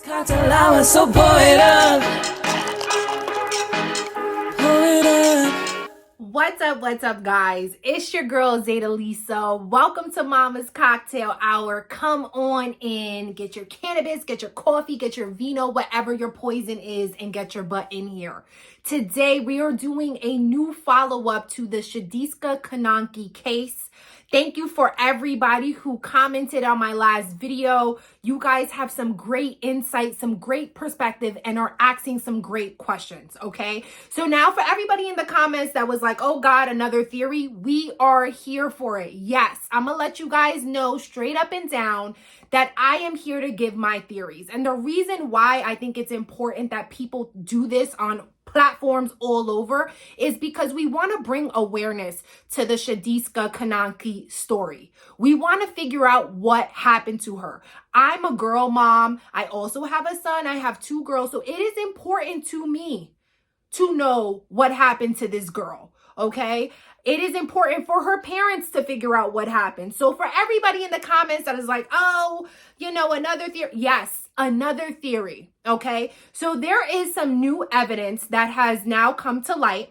Mamascocktailhour, so pour it up. Pour it up. What's up, guys? It's your girl, Zaida Lisa. Welcome to Mama's Cocktail Hour. Come on in, get your cannabis, get your coffee, get your vino, whatever your poison is, and get your butt in here. Today, we are doing a new follow-up to the Sudiksha Konanki case. Thank you for everybody who commented on my last video. You guys have some great insight, some great perspective, and are asking some great questions, okay? So now for everybody in the comments that was like, oh God, another theory, we are here for it. Yes, I'm gonna let you guys know straight up and down that I am here to give my theories. And the reason why I think it's important that people do this on platforms all over is because we want to bring awareness to the Sudiksha Konanki story. We want to figure out what happened to her. I'm a girl mom. I also have a son. I have two girls. So it is important to me to know what happened to this girl. Okay. It is important for her parents to figure out what happened. So for everybody in the comments that is like, oh, another theory. Yes, another theory. Okay. So there is some new evidence that has now come to light.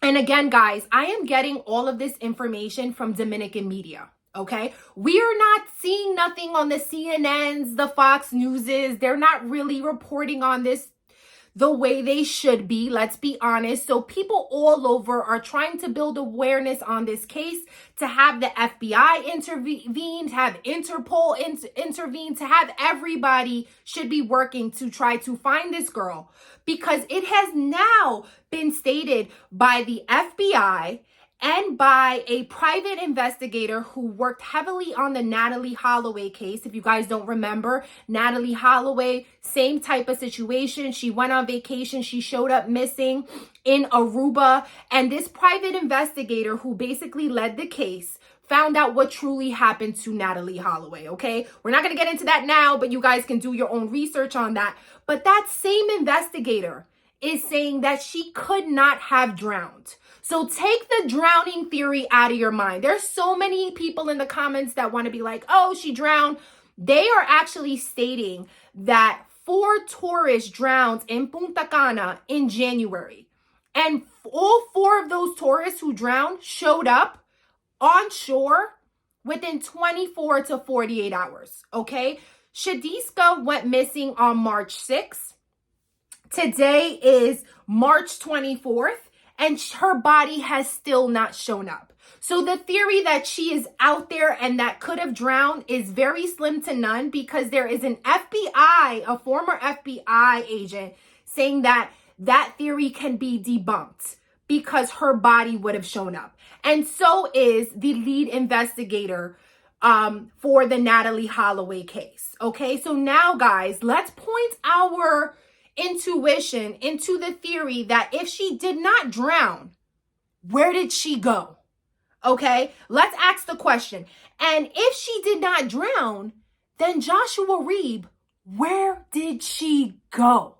And again, guys, I am getting all of this information from Dominican media. Okay. We are not seeing nothing on the CNNs, the Fox Newses. They're not really reporting on this the way they should be, let's be honest. So people all over are trying to build awareness on this case, to have the FBI intervene, to have Interpol intervene, to have everybody should be working to try to find this girl, because it has now been stated by the FBI and by a private investigator who worked heavily on the Natalee Holloway case. If you guys don't remember, Natalee Holloway, same type of situation. She went on vacation. She showed up missing in Aruba. And this private investigator who basically led the case found out what truly happened to Natalee Holloway, okay? We're not going to get into that now, but you guys can do your own research on that. But that same investigator is saying that she could not have drowned. So take the drowning theory out of your mind. There's so many people in the comments that want to be like, oh, she drowned. They are actually stating that 4 tourists drowned in Punta Cana in January. And all 4 of those tourists who drowned showed up on shore within 24 to 48 hours, okay? Sudiksha went missing on March 6th. Today is March 24th. And her body has still not shown up. So the theory that she is out there and that could have drowned is very slim to none, because there is an a former FBI agent, saying that that theory can be debunked because her body would have shown up. And so is the lead investigator for the Natalee Holloway case. Okay, so now, guys, let's point our intuition into the theory that if she did not drown, where did she go? Okay, let's ask the question. And if she did not drown, then Joshua Reeb, where did she go?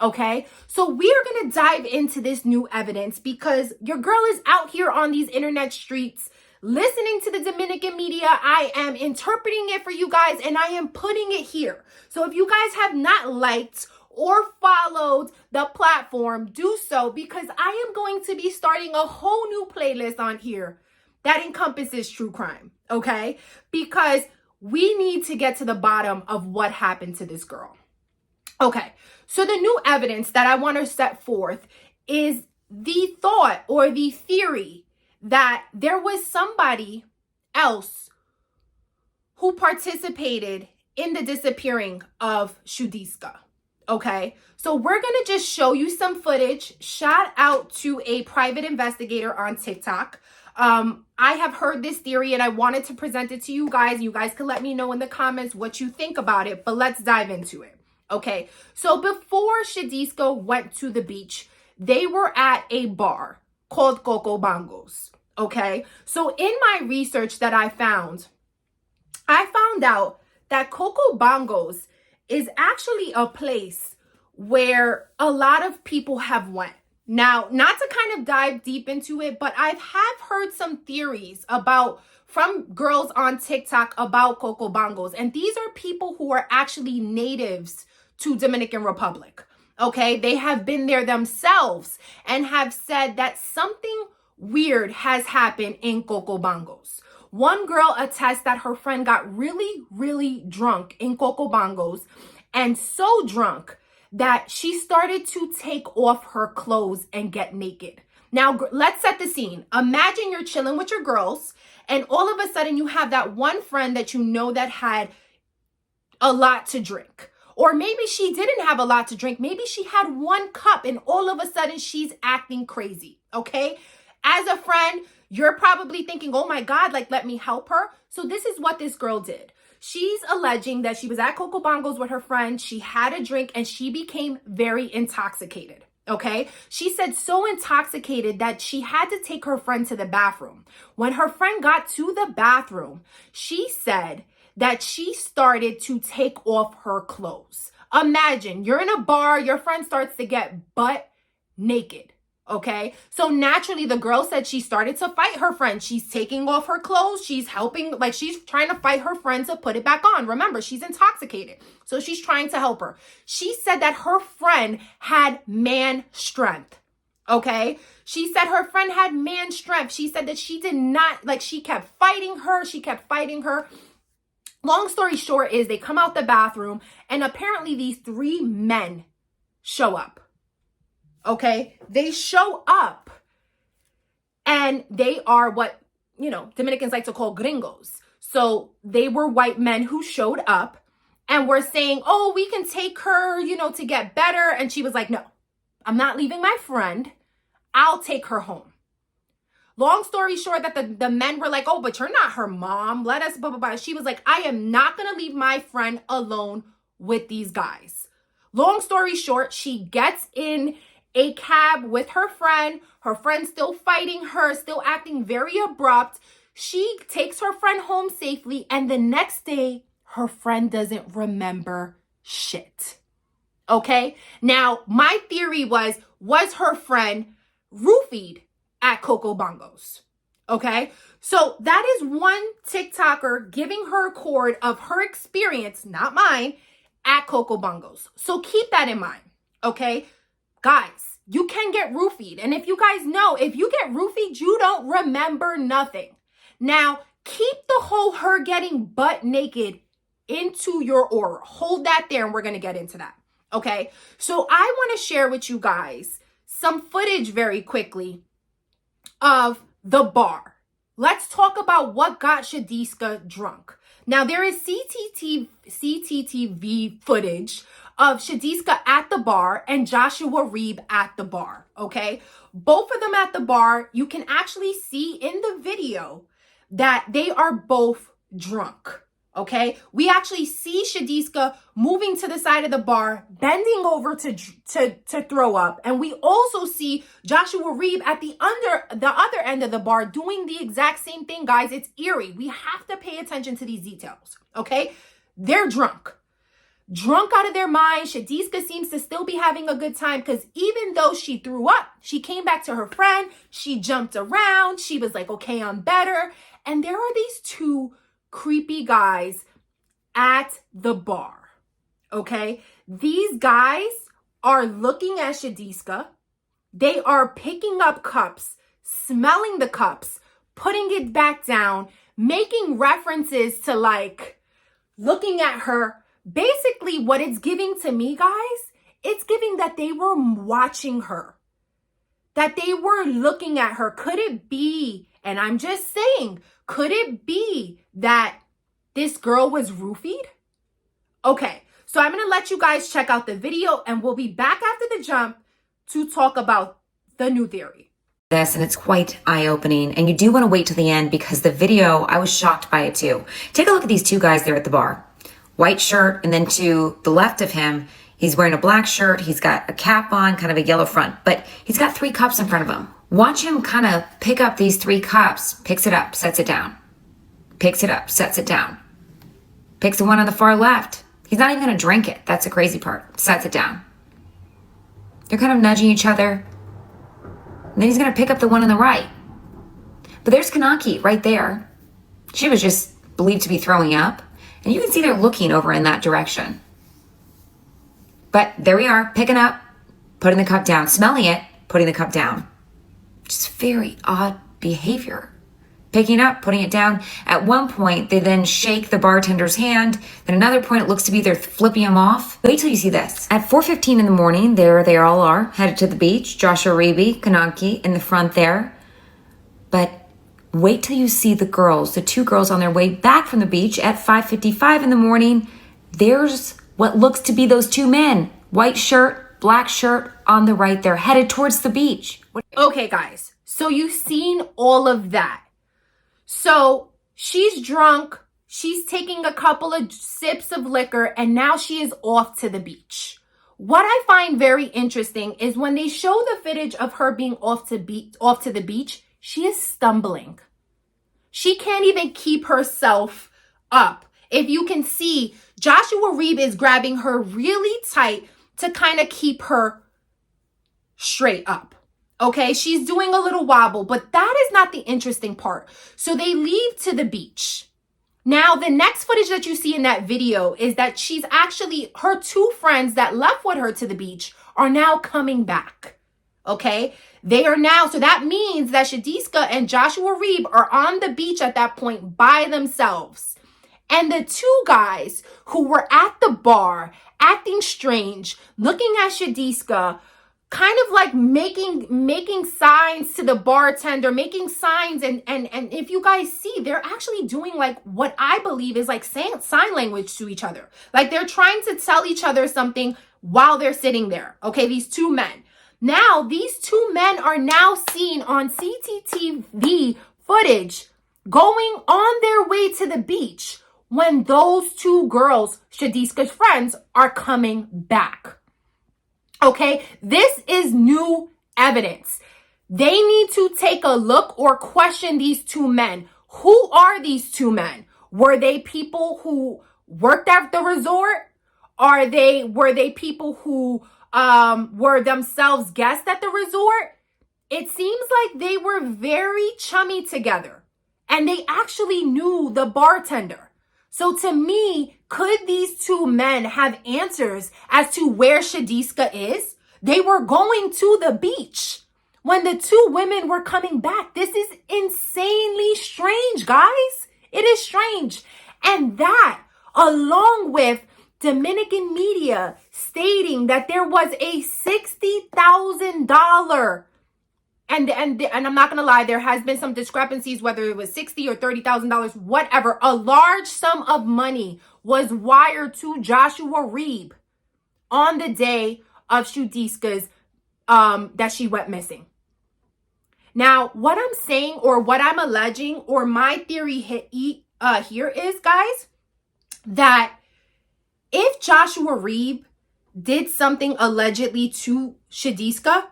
Okay, so we are going to dive into this new evidence, because your girl is out here on these internet streets listening to the Dominican media. I am interpreting it for you guys, and I am putting it here. So if you guys have not liked or followed the platform, do so, because I am going to be starting a whole new playlist on here that encompasses true crime, okay? Because we need to get to the bottom of what happened to this girl. Okay, so the new evidence that I want to set forth is the thought or the theory that there was somebody else who participated in the disappearing of Sudiksha. Okay, so we're going to just show you some footage. Shout out to a private investigator on TikTok. I have heard this theory and I wanted to present it to you guys. You guys can let me know in the comments what you think about it, but let's dive into it. Okay, so before Sudiksha went to the beach, they were at a bar called Coco Bongos. Okay, so in my research that I found out that Coco Bongos is actually a place where a lot of people have went. Now, not to kind of dive deep into it, but I have heard some theories from girls on TikTok about Coco Bongos. And these are people who are actually natives to Dominican Republic. Okay, they have been there themselves and have said that something weird has happened in Coco Bongos. One girl attests that her friend got really, really drunk in Coco Bongos, and so drunk that she started to take off her clothes and get naked. Now, let's set the scene. Imagine you're chilling with your girls, and all of a sudden you have that one friend that you know that had a lot to drink. Or maybe she didn't have a lot to drink. Maybe she had 1 cup and all of a sudden she's acting crazy, okay? As a friend, you're probably thinking, oh my God, like, let me help her. So this is what this girl did. She's alleging that she was at Coco Bongos with her friend. She had a drink and she became very intoxicated, okay? She said so intoxicated that she had to take her friend to the bathroom. When her friend got to the bathroom, she said that she started to take off her clothes. Imagine you're in a bar, your friend starts to get butt naked, okay? So naturally the girl said she started to fight her friend. She's taking off her clothes. She's helping, like she's trying to fight her friend to put it back on. Remember, she's intoxicated. So she's trying to help her. She said that her friend had man strength, okay? She said her friend had man strength. She said that she did not, like she kept fighting her. She kept fighting her. Long story short is they come out the bathroom and apparently these 3 men show up. Okay? They show up and they are what, you know, Dominicans like to call gringos. So they were white men who showed up and were saying, oh, we can take her, you know, to get better. And she was like, no, I'm not leaving my friend. I'll take her home. Long story short, that the men were like, oh, but you're not her mom. Let us, blah, blah, blah. She was like, I am not going to leave my friend alone with these guys. Long story short, she gets in a cab with her friend still fighting her, still acting very abrupt. She takes her friend home safely. And the next day, her friend doesn't remember shit. Okay. Now, my theory was her friend roofied at Coco Bongos. Okay. So that is one TikToker giving her a cord of her experience, not mine, at Coco Bongos. So keep that in mind. Okay. Guys, you can get roofied. And if you guys know, if you get roofied, you don't remember nothing. Now, keep the whole her getting butt naked into your aura. Hold that there and we're going to get into that. Okay. So I want to share with you guys some footage very quickly of the bar. Let's talk about what got Sudiksha drunk. Now, there is CCTV footage of Sudiksha at the bar and Joshua Reeb at the bar, okay? Both of them at the bar, you can actually see in the video that they are both drunk, okay? We actually see Sudiksha moving to the side of the bar, bending over to throw up. And we also see Joshua Reeb at the other end of the bar doing the exact same thing, guys. It's eerie. We have to pay attention to these details, okay? They're drunk out of their mind. Sudiksha seems to still be having a good time because even though she threw up, she came back to her friend. She jumped around. She was like, okay, I'm better. And there are these 2 creepy guys at the bar, okay? These guys are looking at Sudiksha. They are picking up cups, smelling the cups, putting it back down, making references to like looking at her. Basically, what it's giving to me, guys, it's giving that they were watching her, that they were looking at her. Could it be, and I'm just saying, could it be that this girl was roofied? Okay, so I'm going to let you guys check out the video and we'll be back after the jump to talk about the new theory. And it's quite eye-opening, and you do want to wait till the end because the video, I was shocked by it too. Take a look at these 2 guys there at the bar. White shirt, and then to the left of him, he's wearing a black shirt, he's got a cap on, kind of a yellow front, but he's got 3 cups in front of him. Watch him kind of pick up these 3 cups, picks it up, sets it down. Picks it up, sets it down. Picks the one on the far left. He's not even going to drink it. That's the crazy part. Sets it down. They're kind of nudging each other. And then he's going to pick up the one on the right. But there's Konanki right there. She was just believed to be throwing up. And you can see they're looking over in that direction. But there we are, picking up, putting the cup down, smelling it, putting the cup down. Just very odd behavior. Picking up, putting it down. At one point, they then shake the bartender's hand. Then another point, it looks to be they're flipping him off. Wait till you see this. At 4:15 in the morning, there they all are, headed to the beach. Joshua Konanki in the front there. But wait till you see the girls, the two girls on their way back from the beach at 5:55 in the morning. There's what looks to be those two men. White shirt, black shirt on the right. They're headed towards the beach. Okay, guys. So you've seen all of that. So she's drunk. She's taking a couple of sips of liquor, and now she is off to the beach. What I find very interesting is when they show the footage of her being off to the beach, she is stumbling. She can't even keep herself up. If you can see, Joshua Reeb is grabbing her really tight to kind of keep her straight up. Okay, she's doing a little wobble, but that is not the interesting part. So they leave to the beach. Now, the next footage that you see in that video is that she's actually, her two friends that left with her to the beach are now coming back. Okay, they are now, so that means that Sudiksha and Joshua Reeb are on the beach at that point by themselves. And the two guys who were at the bar, acting strange, looking at Sudiksha, kind of like making signs to the bartender, making signs, and if you guys see, they're actually doing like what I believe is like sign language to each other. Like they're trying to tell each other something while they're sitting there. Okay, these two men. Now, these two men are now seen on CCTV footage going on their way to the beach when those two girls, Sudiksha's friends, are coming back. Okay, this is new evidence. They need to take a look or question these two men. Who are these two men? Were they people who worked at the resort? Were they people who were themselves guests at the resort? It seems like they were very chummy together and they actually knew the bartender. So to me, could these two men have answers as to where Sudiksha is? They were going to the beach when the two women were coming back. This is insanely strange, guys. It is strange. And that, along with Dominican media stating that there was a $60,000 and I'm not gonna lie, there has been some discrepancies, whether it was $60,000 or $30,000, whatever. A large sum of money was wired to Joshua Reeb on the day of Sudiksha's that she went missing. Now, what I'm saying, or what I'm alleging, or my theory here is, guys, that if Joshua Reeb did something allegedly to Sudiksha,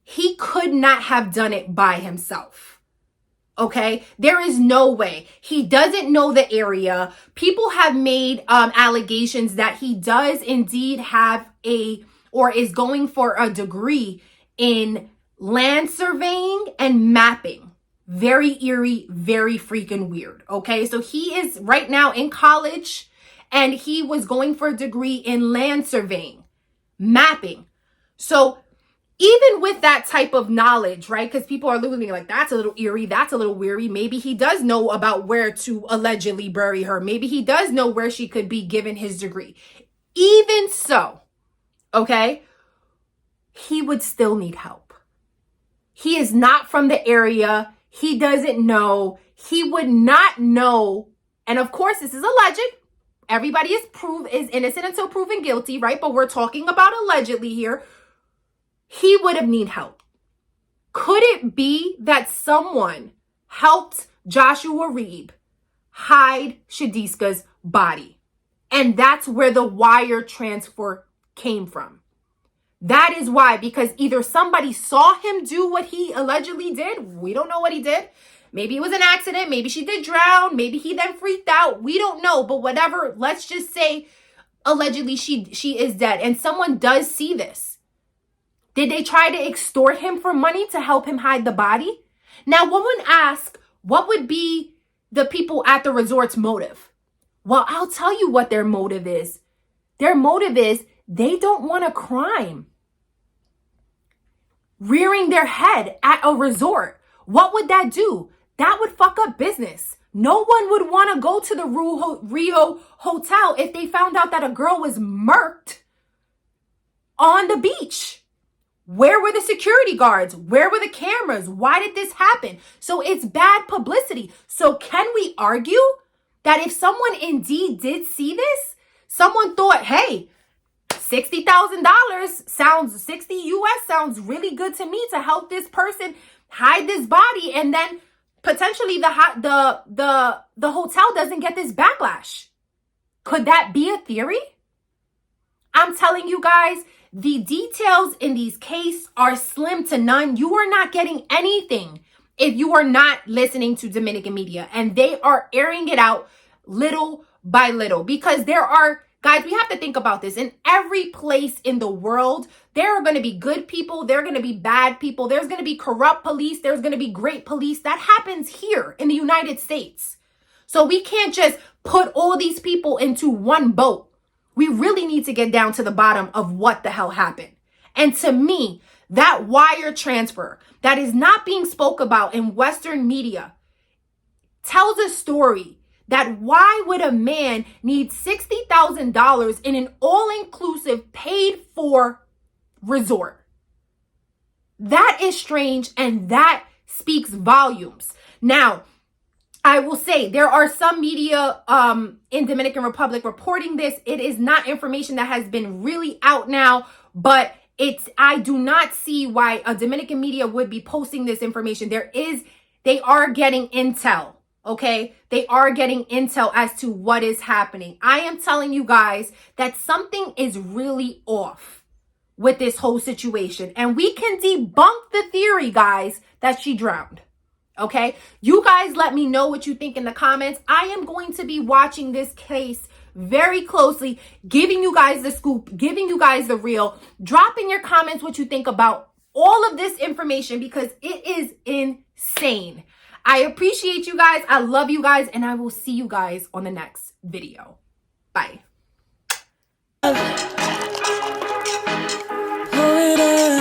he could not have done it by himself. Okay? There is no way. He doesn't know the area. People have made allegations that he does indeed have or is going for a degree in land surveying and mapping. Very eerie, very freaking weird. Okay? So he is right now in college and he was going for a degree in land surveying, mapping. So even with that type of knowledge, right? Because people are literally like, that's a little eerie. That's a little weary. Maybe he does know about where to allegedly bury her. Maybe he does know where she could be given his degree. Even so, okay, he would still need help. He is not from the area. He doesn't know. He would not know. And of course, this is alleged. Everybody is innocent until proven guilty, right? But we're talking about allegedly here. He would have need help. Could it be that someone helped Joshua Reeb hide Sudiksha's body? And that's where the wire transfer came from. That is why, because either somebody saw him do what he allegedly did. We don't know what he did. Maybe it was an accident. Maybe she did drown. Maybe he then freaked out. We don't know. But whatever, let's just say allegedly she is dead and someone does see this. Did they try to extort him for money to help him hide the body? Now, one would ask, what would be the people at the resort's motive? Well, I'll tell you what their motive is. Their motive is they don't want a crime rearing their head at a resort. What would that do? That would fuck up business. No one would want to go to the Rio Hotel if they found out that a girl was murked on the beach. Where were the security guards? Where were the cameras? Why did this happen? So it's bad publicity. So can we argue that if someone indeed did see this, someone thought, hey, $60,000 sounds, 60 US sounds really good to me to help this person hide this body, and then potentially the hotel doesn't get this backlash? Could that be a theory? I'm telling you guys, the details in these cases are slim to none. You are not getting anything if you are not listening to Dominican media, and they are airing it out little by little, because there are, guys, we have to think about this. In every place in the world, there are going to be good people. There are going to be bad people. There's going to be corrupt police. There's going to be great police. That happens here in the United States. So we can't just put all these people into one boat. We really need to get down to the bottom of what the hell happened. And to me, that wire transfer that is not being spoke about in Western media tells a story that why would a man need $60,000 in an all-inclusive paid-for resort? That is strange, and that speaks volumes. Now, I will say there are some media in Dominican Republic reporting this. It is not information that has been really out now, but I do not see why a Dominican media would be posting this information. They are getting intel, okay? They are getting intel as to what is happening. I am telling you guys that something is really off with this whole situation, and we can debunk the theory, guys, that she drowned. Okay, you guys let me know what you think in the comments. I am going to be watching this case very closely, giving you guys the scoop, giving you guys the real. Drop in your comments what you think about all of this information, because it is insane. I appreciate you guys. I love you guys, and I will see you guys on the next video. Bye. Pour it up.